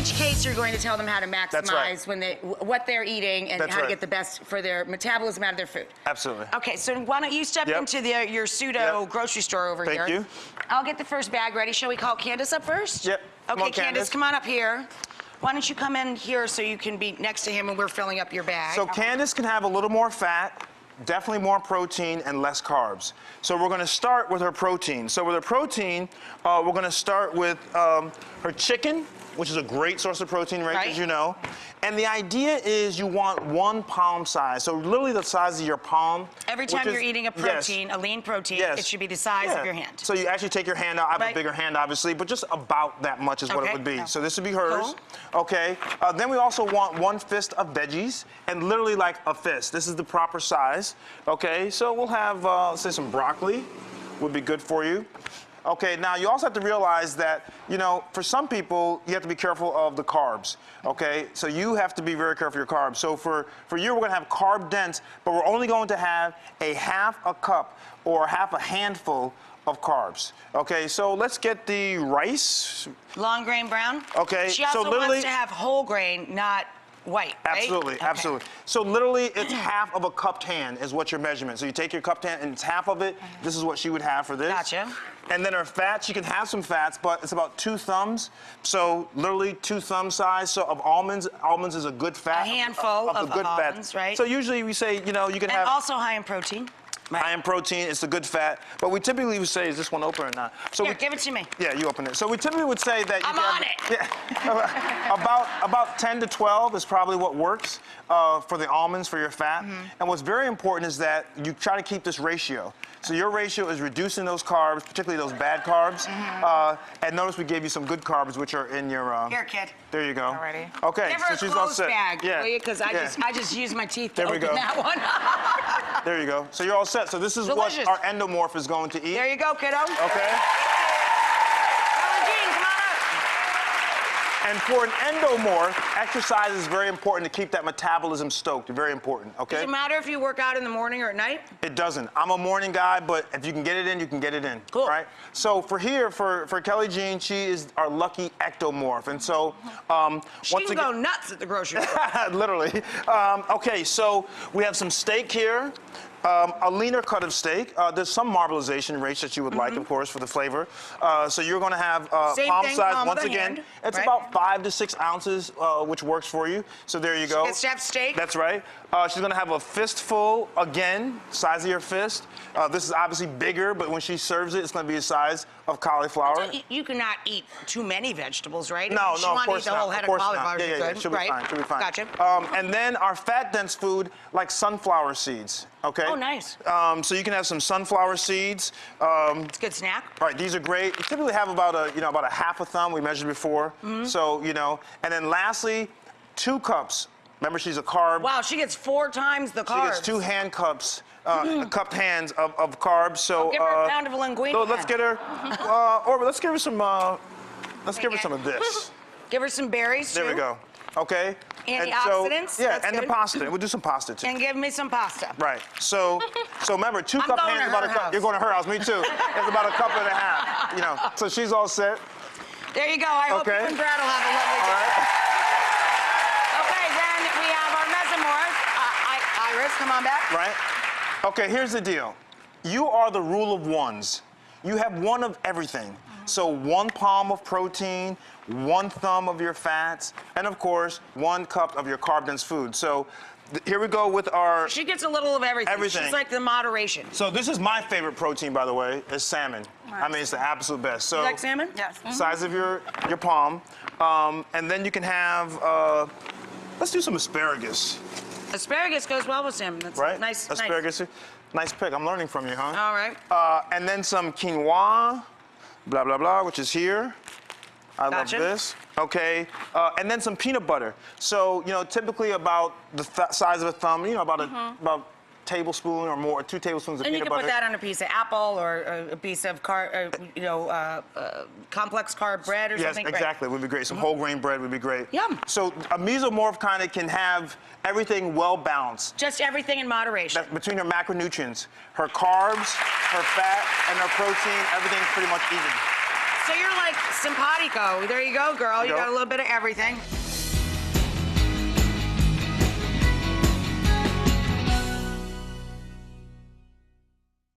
each case, you're going to tell them how to maximize what they're eating and how to get the best for their metabolism out of their food. Absolutely. Okay, so why don't you step into your pseudo grocery store over here. Thank you. I'll get the first bag ready. Shall we call Candace up first? Yep. Okay, Candace, come on up here. Why don't you come in here so you can be next to him when we're filling up your bag? So Candace can have a little more fat, definitely more protein and less carbs. So we're gonna start with her protein. So with her protein, we're gonna start with her chicken, which is a great source of protein, right? As you know. And the idea is you want 1 palm size. So literally the size of your palm. Every time you're eating a protein, a lean protein, it should be the size of your hand. So you actually take your hand out. I have a bigger hand, obviously, but just about that much is what it would be. So this would be hers. Cool. Okay. Then we also want 1 fist of veggies, and literally like a fist. This is the proper size. Okay. So we'll have, say, some broccoli would be good for you. Okay, now you also have to realize that, you know, for some people, you have to be careful of the carbs, okay? So you have to be very careful of your carbs. So for you, we're gonna have carb dense, but we're only going to have a half a cup or half a handful of carbs. Okay, so let's get the rice. Long grain brown? Okay, she also wants to have whole grain, not white, right? Absolutely, absolutely. So literally, it's half of a cupped hand is what your measurement. So you take your cupped hand and it's half of it. This is what she would have for this. Gotcha. And then her fat, she can have some fats, but it's about 2 thumbs. So literally 2 thumb size. So of almonds, almonds is a good fat. A handful of good almonds, fat. right? So usually we say, you know, you can have. And also high in protein. High in protein, it's a good fat. But we typically would say, is this one open or not? So Here, give it to me. Yeah, you open it. So we typically would say that you I'm on it. Yeah, about 10 to 12 is probably what works for the almonds, for your fat. And what's very important is that you try to keep this ratio. So your ratio is reducing those carbs, particularly those bad carbs. And notice we gave you some good carbs, which are in your... Here, kid. There you go. Alrighty. Okay, give her so a she's all close set. bag, because I just used my teeth to open that one. There you go. So you're all set. So this is what our endomorph is going to eat. There you go, kiddo. Okay. And for an endomorph, exercise is very important to keep that metabolism stoked. Very important, okay? Does it matter if you work out in the morning or at night? It doesn't. I'm a morning guy, but if you can get it in, you can get it in. Cool. Right? So for Kelly Jean, she is our lucky ectomorph. And so, she can go nuts at the grocery store. Literally. Okay, so we have some steak here. A leaner cut of steak. There's some marbleization rates that you would like, of course, for the flavor. So you're going to have palm size. Once again, it's about 5 to 6 ounces, which works for you. So there you go. She gets to have steak. That's right. She's going to have a fistful, again, size of your fist. This is obviously bigger, but when she serves it, it's going to be the size of cauliflower. You cannot eat too many vegetables, right? No, no, of course not. She wants to eat the whole head of cauliflower. Yeah, she'll be fine. She'll be fine. Gotcha. And then our fat-dense food, like sunflower seeds. Okay. Oh, nice. So you can have some sunflower seeds. It's a good snack. Right. These are great. You typically have about a half a thumb. We measured before. So and then lastly, 2 cups. Remember, she's a carb. Wow, she gets 4 times the carbs. She gets 2 hand cups, cupped hands of carbs. So give her a pound of linguine. So let's get her, or let's give her some. Let's give her some of this. Give her some berries too. There we go. Okay. Antioxidants. And the pasta. We'll do some pasta too. And give me some pasta. Right. So remember, 2 cup hands is about a cup. You're going to her house. Me too. It's about a cup and a half. So she's all set. There you go. I hope you and Brad will have a lovely day. All right. Okay, then we have our mesomorph. Iris, come on back. Right. Okay. Here's the deal. You are the rule of ones. You have 1 of everything. So 1 palm of protein, 1 thumb of your fats, and of course, 1 cup of your carb-dense food. So here we go with our... She gets a little of everything. She's like the moderation. So this is my favorite protein, by the way, is salmon. Nice. I mean, it's the absolute best. So you like salmon? Yes. Size of your palm. And then you can have, let's do some asparagus. Asparagus goes well with salmon. That's right? Nice. Asparagus. Nice pick. I'm learning from you, huh? All right. And then some quinoa. Blah, blah, blah, which is here. I love this. Okay. And then some peanut butter. So, typically about the size of a thumb, about a tablespoon or more, 2 tablespoons of peanut butter. And you can put that on a piece of apple or a piece of complex carb bread or something. Yes, exactly. Would be great. Some whole grain bread would be great. Yum. So a mesomorph kind of can have everything well balanced. Just everything in moderation. Between her macronutrients, her carbs, her fat, and her protein, everything's pretty much even. So you're like simpatico. There you go, girl. You got a little bit of everything.